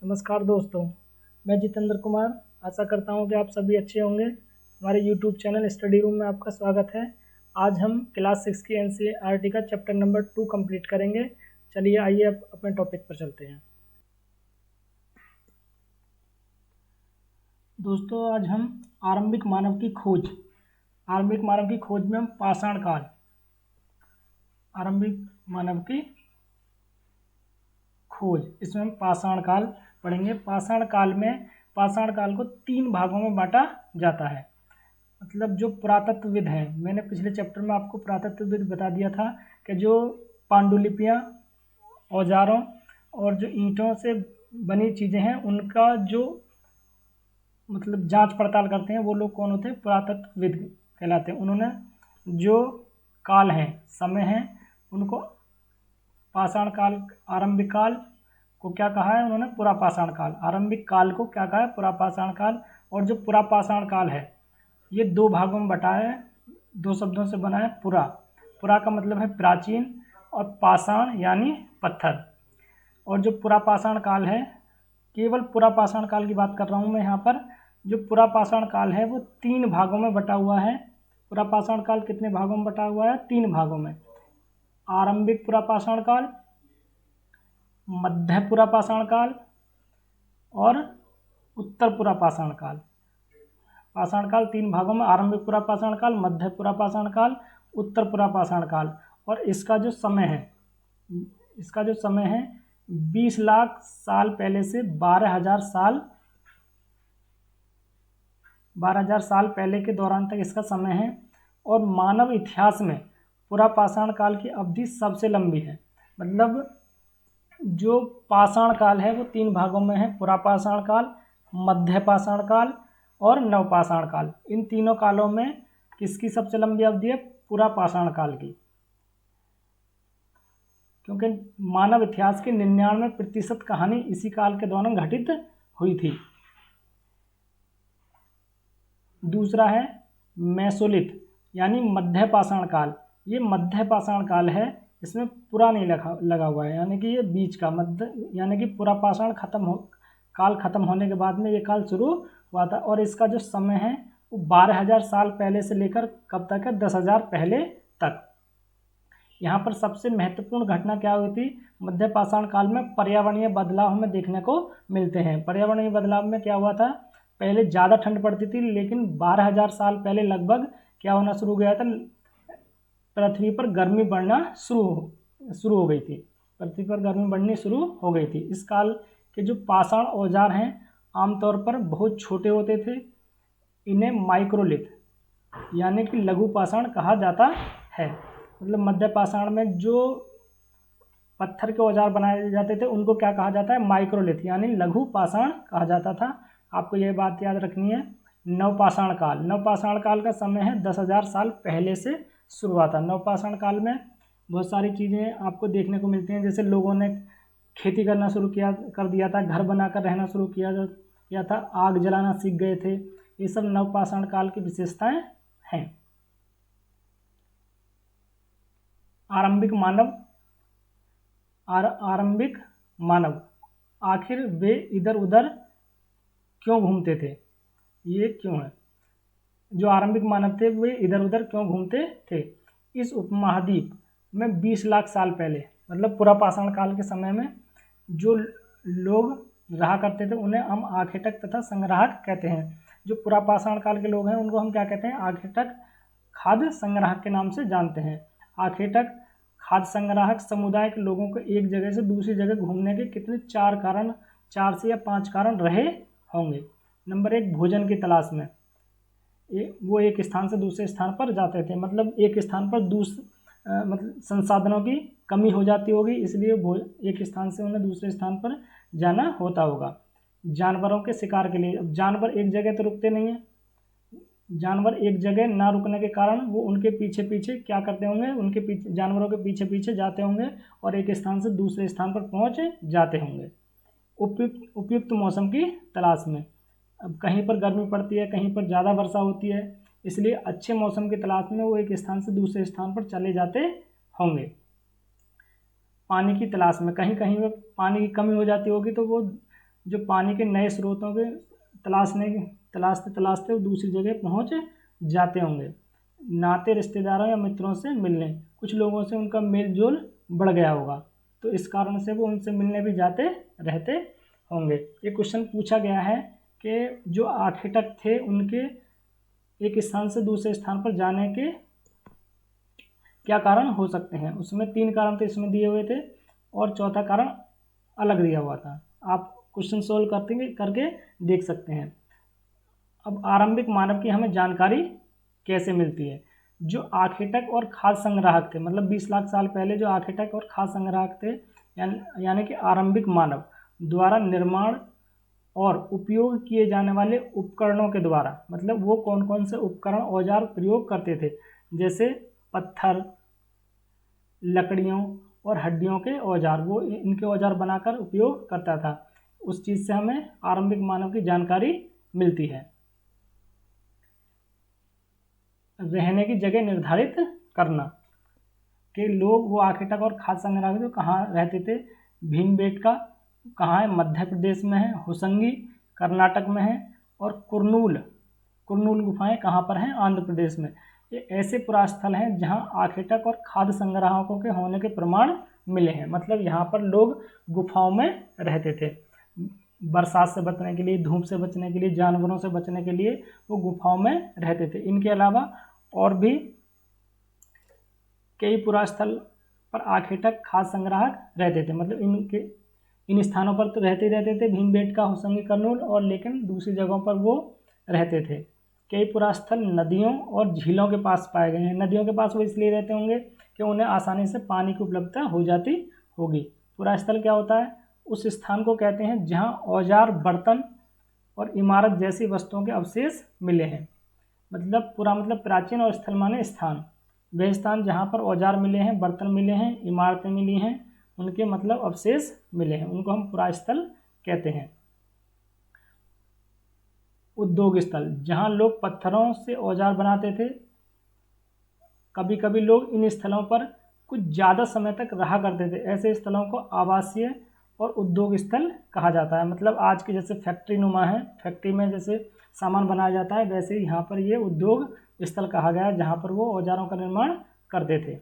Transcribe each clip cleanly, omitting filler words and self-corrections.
नमस्कार दोस्तों, मैं जितेंद्र कुमार। आशा करता हूं कि आप सभी अच्छे होंगे। हमारे यूट्यूब चैनल स्टडी रूम में आपका स्वागत है। आज हम क्लास 6 की एनसीईआरटी का चैप्टर नंबर 2 कंप्लीट करेंगे। चलिए आइए अब अपने टॉपिक पर चलते हैं। दोस्तों, आज हम आरंभिक मानव की खोज में हम आरंभिक मानव की खोज, इसमें हम पाषाण काल पढ़ेंगे। पाषाण काल को 3 भागों में बांटा जाता है। मतलब जो पुरातत्वविद हैं, मैंने पिछले चैप्टर में आपको पुरातत्वविद बता दिया था कि जो पांडुलिपियां, औजारों और जो ईंटों से बनी चीज़ें हैं उनका जो मतलब जांच पड़ताल करते हैं वो लोग कौन होते हैं? पुरातत्वविद कहलाते हैं। उन्होंने जो काल हैं, समय हैं, उनको पाषाण काल, आरंभिक काल को क्या कहा है उन्होंने? पुरापाषाण काल। आरंभिक काल को क्या कहा है? पुरापाषाण काल। और जो पुरापाषाण काल है ये 2 भागों में बटा है, 2 शब्दों से बना है। पुरा का मतलब है प्राचीन और पाषाण यानी पत्थर। और जो पुरापाषाण काल है, केवल पुरापाषाण काल की बात कर रहा हूँ मैं यहाँ पर। जो पुरापाषाण काल है वो 3 भागों में बटा हुआ है। पुरापाषाण काल कितने भागों में बटा हुआ है? 3 भागों में। आरंभिक पुरापाषाण काल, मध्य पुरापाषाण काल और उत्तर पुरापाषाण काल। पाषाण काल 3 भागों में, आरंभिक पुरापाषाण काल, मध्य पुरापाषाण काल, उत्तर पुरापाषाण काल। और इसका जो समय है 20 लाख साल पहले से 12,000 साल पहले के दौरान तक इसका समय है। और मानव इतिहास में पुरापाषाण काल की अवधि सबसे लंबी है। मतलब जो पाषाण काल है वो 3 भागों में है: पुरापाषाण काल, मध्य पाषाण काल और नवपाषाण काल। इन तीनों कालों में किसकी सबसे लंबी अवधि है? पुरापाषाण काल की। क्योंकि मानव इतिहास की 99% कहानी इसी काल के दौरान घटित हुई थी। दूसरा है मेसोलिथ यानी मध्य पाषाण काल। ये मध्य पाषाण काल है, इसमें पूरा नहीं लगा हुआ है, यानी कि ये बीच का मध्य, यानी कि पुरापाषाण काल खत्म होने के बाद में ये काल शुरू हुआ था। और इसका जो समय है वो 12,000 साल पहले से लेकर कब तक है? 10,000 पहले तक। यहाँ पर सबसे महत्वपूर्ण घटना क्या हुई थी? मध्य पाषाण काल में पर्यावरणीय बदलाव हमें देखने को मिलते हैं। पर्यावरणीय बदलाव में क्या हुआ था? पहले ज़्यादा ठंड पड़ती थी, लेकिन 12,000 साल पहले लगभग क्या होना शुरू हो गया था? पृथ्वी पर गर्मी बढ़ना शुरू हो गई थी। पृथ्वी पर गर्मी बढ़नी शुरू हो गई थी। इस काल के जो पाषाण औजार हैं आमतौर पर बहुत छोटे होते थे। इन्हें माइक्रोलिथ यानी कि लघु पाषाण कहा जाता है। मतलब मध्य पाषाण में जो पत्थर के औजार बनाए जाते थे उनको क्या कहा जाता है? माइक्रोलिथ यानी लघु पाषाण कहा जाता था। आपको यह बात याद रखनी है। नवपाषाण काल का समय है 10,000 साल पहले से शुरू हुआ था। नवपाषाण काल में बहुत सारी चीज़ें आपको देखने को मिलती हैं, जैसे लोगों ने खेती करना शुरू कर दिया था, घर बनाकर रहना शुरू किया था, आग जलाना सीख गए थे। ये सब नवपाषाण काल की विशेषताएं हैं। आरंभिक मानव आखिर वे इधर उधर क्यों घूमते थे? ये क्यों है? जो आरंभिक मानव थे वे इधर उधर क्यों घूमते थे? इस उपमहाद्वीप में 20 लाख साल पहले, मतलब पुरापाषाण काल के समय में जो लोग रहा करते थे उन्हें हम आखेटक तथा संग्राहक कहते हैं। जो पुरापाषाण काल के लोग हैं उनको हम क्या कहते हैं? आखेटक, खाद्य संग्राहक के नाम से जानते हैं। आखेटक खाद्य संग्राहक समुदाय के लोगों को एक जगह से दूसरी जगह घूमने के कितने 4 से या 5 कारण रहे होंगे। नंबर 1, भोजन की तलाश में। वो एक स्थान से दूसरे स्थान पर जाते थे। मतलब एक स्थान पर मतलब संसाधनों की कमी हो जाती होगी, इसलिए एक स्थान से उन्हें दूसरे स्थान पर जाना होता होगा। जानवरों के शिकार के लिए। अब जानवर एक जगह तो रुकते नहीं हैं। जानवर एक जगह ना रुकने के कारण वो उनके पीछे पीछे क्या करते होंगे? उनके पीछे, जानवरों के पीछे पीछे जाते होंगे और एक स्थान से दूसरे स्थान पर पहुंच जाते होंगे। उपयुक्त मौसम की तलाश में। अब कहीं पर गर्मी पड़ती है, कहीं पर ज़्यादा वर्षा होती है, इसलिए अच्छे मौसम की तलाश में वो एक स्थान से दूसरे स्थान पर चले जाते होंगे। पानी की तलाश में। कहीं कहीं में पानी की कमी हो जाती होगी तो वो जो पानी के नए स्रोतों के तलाशते तलाशते वो दूसरी जगह पहुंच जाते होंगे। नाते रिश्तेदारों या मित्रों से मिलने, कुछ लोगों से उनका मेल जोल बढ़ गया होगा, तो इस कारण से वो उनसे मिलने भी जाते रहते होंगे। ये क्वेश्चन पूछा गया है कि जो आर्किटेक्ट थे उनके एक स्थान से दूसरे स्थान पर जाने के क्या कारण हो सकते हैं। उसमें 3 कारण तो इसमें दिए हुए थे और चौथा कारण अलग दिया हुआ था। आप क्वेश्चन सोल्व करके देख सकते हैं। अब आरंभिक मानव की हमें जानकारी कैसे मिलती है। जो आर्किटेक्ट और खाद्य संग्राहक थे, मतलब 20 लाख साल पहले जो आर्किटेक्ट और खाद्य संग्राहक थे, यानी कि आरंभिक मानव द्वारा निर्माण और उपयोग किए जाने वाले उपकरणों के द्वारा, मतलब वो कौन कौन से उपकरण औजार प्रयोग करते थे, जैसे पत्थर, लकड़ियों और हड्डियों के औजार, वो इनके औजार बनाकर उपयोग करता था। उस चीज़ से हमें आरंभिक मानव की जानकारी मिलती है। रहने की जगह निर्धारित करना कि लोग, वो आर्किटेक्ट और खाद्य संग्राहक जो कहाँ रहते थे। भीमबेटका कहाँ है, मध्य प्रदेश में है। होसंगी कर्नाटक में है। और कुरनूल गुफाएं कहाँ पर हैं, आंध्र प्रदेश में। ये ऐसे पुरास्थल हैं जहाँ आर्किटेक्ट और खाद्य संग्राहकों के होने के प्रमाण मिले हैं। मतलब यहाँ पर लोग गुफाओं में रहते थे, बरसात से बचने के लिए, धूप से बचने के लिए, जानवरों से बचने के लिए वो गुफाओं में रहते थे। इनके अलावा और भी कई पुरास्थल पर आर्किटेक्ट खाद्य संग्राहक रहते थे। मतलब इन स्थानों पर तो रहते ही रहते थे, भीमबेटका, होसंगी, कर्नूल, और लेकिन दूसरी जगहों पर वो रहते थे। कई पुरास्थल नदियों और झीलों के पास पाए गए हैं। नदियों के पास वो इसलिए रहते होंगे कि उन्हें आसानी से पानी की उपलब्धता हो जाती होगी। पुरास्थल क्या होता है, उस स्थान को कहते हैं जहाँ औजार, बर्तन और इमारत जैसी वस्तुओं के अवशेष मिले हैं। मतलब पूरा मतलब प्राचीन, और स्थल माने स्थान, वे स्थान जहाँ पर औजार मिले हैं, बर्तन मिले हैं, इमारतें मिली हैं, उनके मतलब अवशेष मिले हैं, उनको हम पुरास्थल कहते हैं। उद्योग स्थल, जहाँ लोग पत्थरों से औजार बनाते थे। कभी कभी लोग इन स्थलों पर कुछ ज़्यादा समय तक रहा करते थे। ऐसे स्थलों को आवासीय और उद्योग स्थल कहा जाता है। मतलब आज के जैसे फैक्ट्री नुमा है, फैक्ट्री में जैसे सामान बनाया जाता है, वैसे ही यहाँ पर ये उद्योग स्थल कहा गया है जहाँ पर वो औजारों का निर्माण करते थे।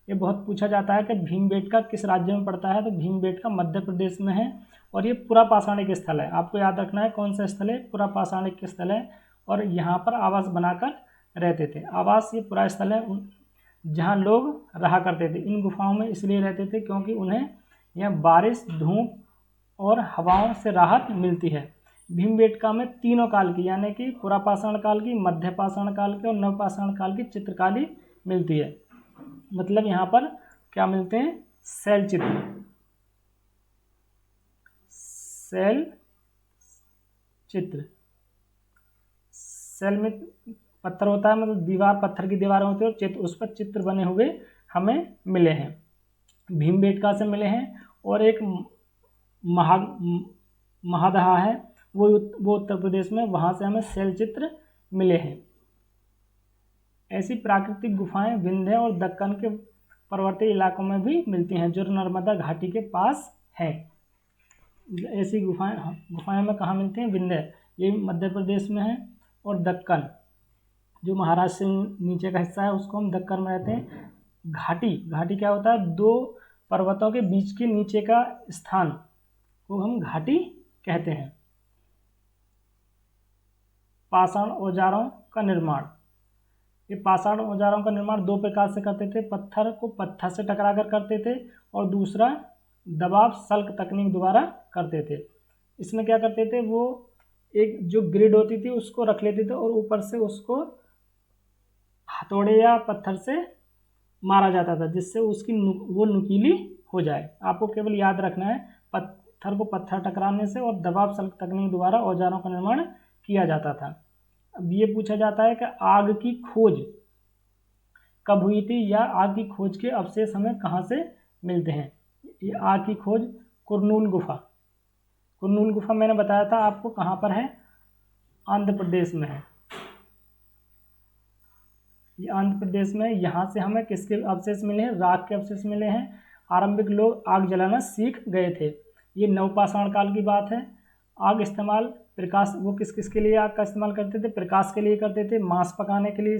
ये बहुत पूछा जाता है कि भीमबेटका किस राज्य में पड़ता है, तो भीमबेटका मध्य प्रदेश में है। और ये पुरापाषाणिक स्थल है, आपको याद रखना है कौन सा स्थल है, पुरापाषाणिक स्थल है। और यहाँ पर आवास बनाकर रहते थे। आवास ये पुरा स्थल है जहाँ लोग रहा करते थे। इन गुफाओं में इसलिए रहते थे क्योंकि उन्हें यह बारिश, धूप और हवाओं से राहत मिलती है। भीमबेटका में तीनों काल की, यानी कि पुरापाषाण काल की, मध्यपाषाण काल की और नवपाषाण काल की चित्रकारी मिलती है। मतलब यहाँ पर क्या मिलते हैं, शैल चित्र। शैल में पत्थर होता है, मतलब दीवार, पत्थर की दीवारें होती है और चित्र, उस पर चित्र बने हुए हमें मिले हैं, भीमबेटका से मिले हैं। और एक महादहा है, वो उत्तर प्रदेश में, वहाँ से हमें शैल चित्र मिले हैं। ऐसी प्राकृतिक गुफाएं विंध्य और दक्कन के पर्वतीय इलाकों में भी मिलती हैं, जो नर्मदा घाटी के पास है। ऐसी गुफाएं में कहाँ मिलती हैं, विंध्य, ये मध्य प्रदेश में है, और दक्कन जो महाराष्ट्र से नीचे का हिस्सा है उसको हम दक्कन में रहते हैं। घाटी क्या होता है, 2 पर्वतों के बीच के नीचे का स्थान को हम घाटी कहते हैं। पाषाण औजारों का निर्माण, ये पाषाण औजारों का निर्माण 2 प्रकार से करते थे। पत्थर को पत्थर से टकरा कर करते थे, और दूसरा दबाव सल्क तकनीक द्वारा करते थे। इसमें क्या करते थे, वो एक जो ग्रिड होती थी उसको रख लेते थे और ऊपर से उसको हथौड़े या पत्थर से मारा जाता था, जिससे उसकी वो नुकीली हो जाए। आपको केवल याद रखना है, पत्थर को पत्थर टकराने से और दबाव सल्क तकनीक द्वारा औजारों का निर्माण किया जाता था। अब ये पूछा जाता है कि आग की खोज कब हुई थी, या आग की खोज के अवशेष हमें कहाँ से मिलते हैं। ये आग की खोज कुरनूल गुफा मैंने बताया था आपको कहाँ पर है, आंध्र प्रदेश में है। ये आंध्र प्रदेश में, यहाँ से हमें किसके अवशेष मिले हैं, राख के अवशेष मिले हैं। आरंभिक लोग आग जलाना सीख गए थे। ये नवपाषाण काल की बात है। आग इस्तेमाल प्रकाश, वो किस किस के लिए आग का इस्तेमाल करते थे? प्रकाश के लिए करते थे, मांस पकाने के लिए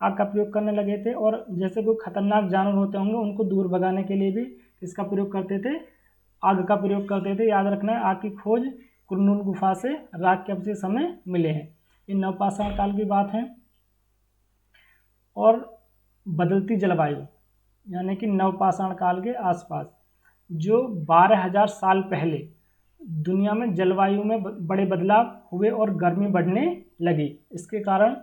आग का प्रयोग करने लगे थे, और जैसे कोई खतरनाक जानवर होते होंगे उनको दूर भगाने के लिए भी किसका प्रयोग करते थे? आग का प्रयोग करते थे। याद रखना है, आग की खोज कुरनूल गुफा से राख के अवशेष हमें मिले हैं। ये नवपाषाण काल की बात है। और बदलती जलवायु, यानी कि नवपाषाण काल के आसपास जो 12,000 साल पहले दुनिया में जलवायु में बड़े बदलाव हुए और गर्मी बढ़ने लगी। इसके कारण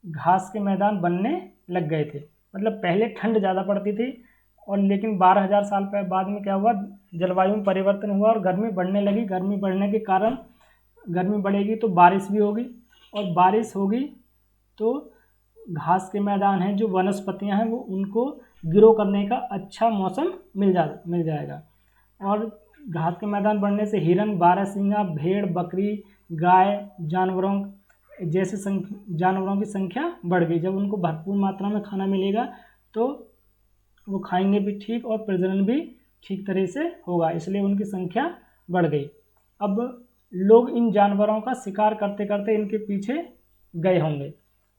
घास के मैदान बनने लग गए थे। मतलब पहले ठंड ज़्यादा पड़ती थी, और लेकिन 12,000 साल बाद में क्या हुआ? जलवायु में परिवर्तन हुआ और गर्मी बढ़ने लगी। गर्मी बढ़ने के कारण, गर्मी बढ़ेगी तो बारिश भी होगी, और बारिश होगी तो घास के मैदान हैं, जो वनस्पतियां हैं, वो उनको ग्रो करने का अच्छा मौसम मिल जाएगा। और घास के मैदान बढ़ने से हिरन, बारहसिंगा, भेड़, बकरी, गाय, जानवरों की संख्या बढ़ गई। जब उनको भरपूर मात्रा में खाना मिलेगा तो वो खाएंगे भी ठीक, और प्रजनन भी ठीक तरह से होगा, इसलिए उनकी संख्या बढ़ गई। अब लोग इन जानवरों का शिकार करते करते इनके पीछे गए होंगे,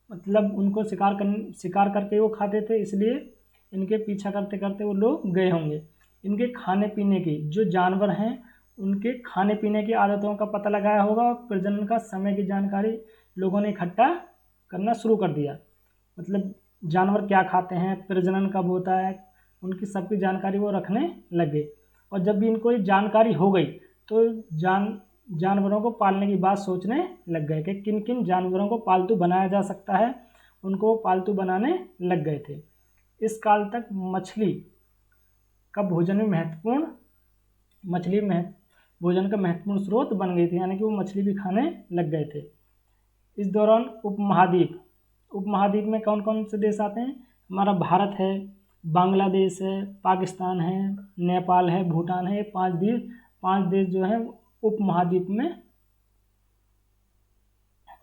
मतलब उनको शिकार करके वो खाते थे, इसलिए इनके पीछा करते करते वो लोग गए होंगे। इनके खाने पीने की, जो जानवर हैं उनके खाने पीने की आदतों का पता लगाया होगा, और प्रजनन का समय की जानकारी लोगों ने इकट्ठा करना शुरू कर दिया। मतलब जानवर क्या खाते हैं, प्रजनन कब होता है, उनकी सबकी जानकारी वो रखने लगे। और जब भी इनको ये जानकारी हो गई तो जानवरों को पालने की बात सोचने लग गए कि किन किन जानवरों को पालतू बनाया जा सकता है, उनको पालतू बनाने लग गए थे। इस काल तक मछली का भोजन भोजन का महत्वपूर्ण स्रोत बन गई थी, यानी कि वो मछली भी खाने लग गए थे। इस दौरान उपमहाद्वीप में कौन कौन से देश आते हैं? हमारा भारत है, बांग्लादेश है, पाकिस्तान है, नेपाल है, भूटान है। 5 देश जो हैं उपमहाद्वीप में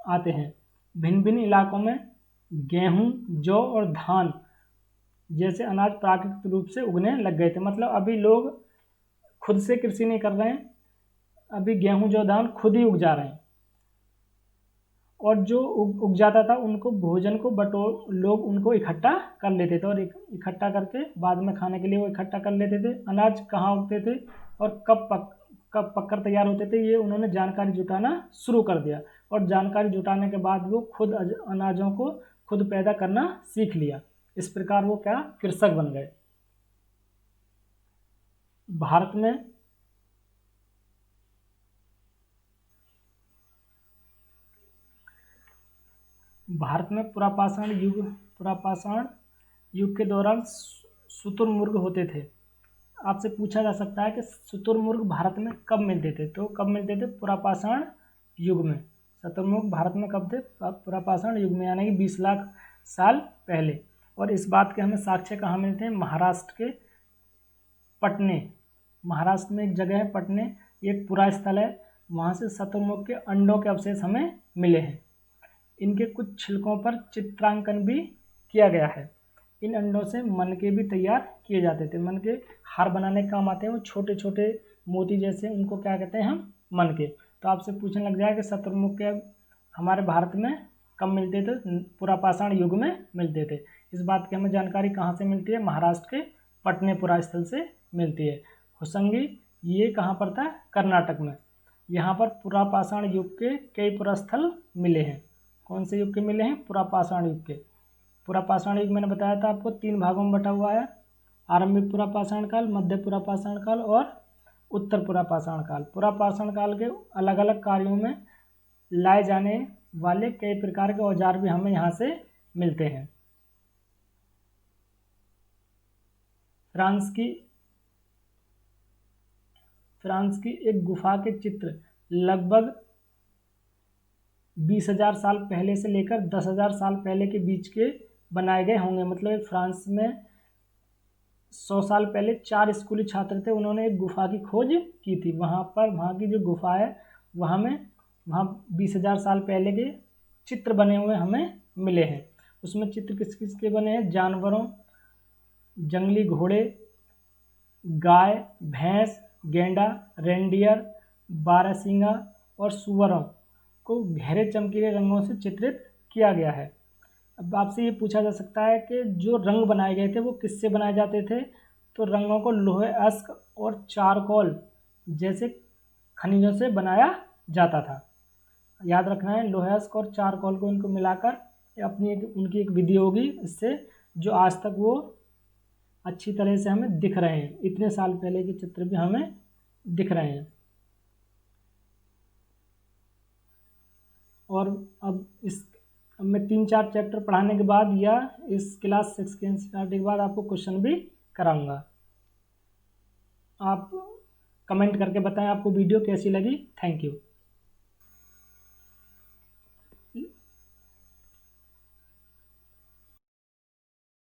आते हैं। भिन्न भिन्न इलाकों में गेहूं, जौ और धान जैसे अनाज प्राकृतिक रूप से उगने लग गए थे। मतलब अभी लोग खुद से कृषि नहीं कर रहे हैं, अभी गेहूं, जौ, धान खुद ही उग जा रहे हैं। और जो उग जाता था उनको भोजन को लोग उनको इकट्ठा कर लेते थे, और इकट्ठा करके बाद में खाने के लिए वो इकट्ठा कर लेते थे। अनाज कहाँ उगते थे और कब पककर तैयार होते थे, ये उन्होंने जानकारी जुटाना शुरू कर दिया। और जानकारी जुटाने के बाद वो खुद अनाजों को खुद पैदा करना सीख लिया। इस प्रकार वो क्या? कृषक बन गए। भारत में पुरापाषाण युग के दौरान शुतुरमुर्ग होते थे। आपसे पूछा जा सकता है कि शुतुरमुर्ग भारत में कब मिलते थे? तो कब मिलते थे? पुरापाषाण युग में। शुतुरमुर्ग भारत में कब थे? पुरापाषाण युग में, यानी कि 20 लाख साल पहले। और इस बात के हमें साक्ष्य कहाँ मिलते हैं? महाराष्ट्र के पटने। महाराष्ट्र में एक जगह है पटने, ये एक पुरा स्थल है, वहाँ से शुतुरमुर्ग के अंडों के अवशेष हमें मिले हैं। इनके कुछ छिलकों पर चित्रांकन भी किया गया है। इन अंडों से मनके भी तैयार किए जाते थे। मनके हार बनाने के काम आते हैं, वो छोटे छोटे मोती जैसे, उनको क्या कहते हैं हम? मनके। तो आपसे पूछने लग जाए कि शुतुरमुर्ग के हमारे भारत में कब मिलते थे? पुरापाषाण युग में मिलते थे। इस बात की हमें जानकारी कहाँ से मिलती है? महाराष्ट्र के पटने पुरा स्थल से मिलती है। होसंगी, ये कहाँ पर था? कर्नाटक में। यहाँ पर पुरापाषाण युग के कई पुरास्थल मिले हैं। कौन से युग के मिले हैं? पुरापाषाण युग के। पुरापाषाण युग मैंने बताया था आपको 3 भागों में बटा हुआ है। आरंभिक पुरापाषाण काल, मध्य पुरापाषाण काल और उत्तर पुरापाषाण काल। पुरापाषाण काल के अलग अलग कार्यों में लाए जाने वाले कई प्रकार के औजार भी हमें यहाँ से मिलते हैं। फ्रांस की एक गुफा के चित्र लगभग 20,000 साल पहले से लेकर 10,000 साल पहले के बीच के बनाए गए होंगे। मतलब फ्रांस में 100 साल पहले 4 स्कूली छात्र थे, उन्होंने एक गुफा की खोज की थी। वहाँ की जो गुफा है वहाँ 20,000 साल पहले के चित्र बने हुए हमें मिले हैं। उसमें चित्र किस किस के बने हैं? जानवरों, जंगली घोड़े, गाय, भैंस, गेंडा, रेंडियर, बारहसिंगा और सुअरों को गहरे चमकीले रंगों से चित्रित किया गया है। अब आपसे ये पूछा जा सकता है कि जो रंग बनाए गए थे वो किससे बनाए जाते थे, तो रंगों को लोहे अश्क और चारकोल जैसे खनिजों से बनाया जाता था। याद रखना है, लोहे अश्क और चारकोल को इनको मिलाकर अपनी उनकी एक विधि होगी, इससे जो आज तक वो अच्छी तरह से हमें दिख रहे हैं, इतने साल पहले के चित्र भी हमें दिख रहे हैं। और अब मैं 3-4 चैप्टर पढ़ाने के बाद या इस क्लास 6 के एनसीईआरटी के बाद आपको क्वेश्चन भी कराऊंगा। आप कमेंट करके बताएं आपको वीडियो कैसी लगी। Thank you.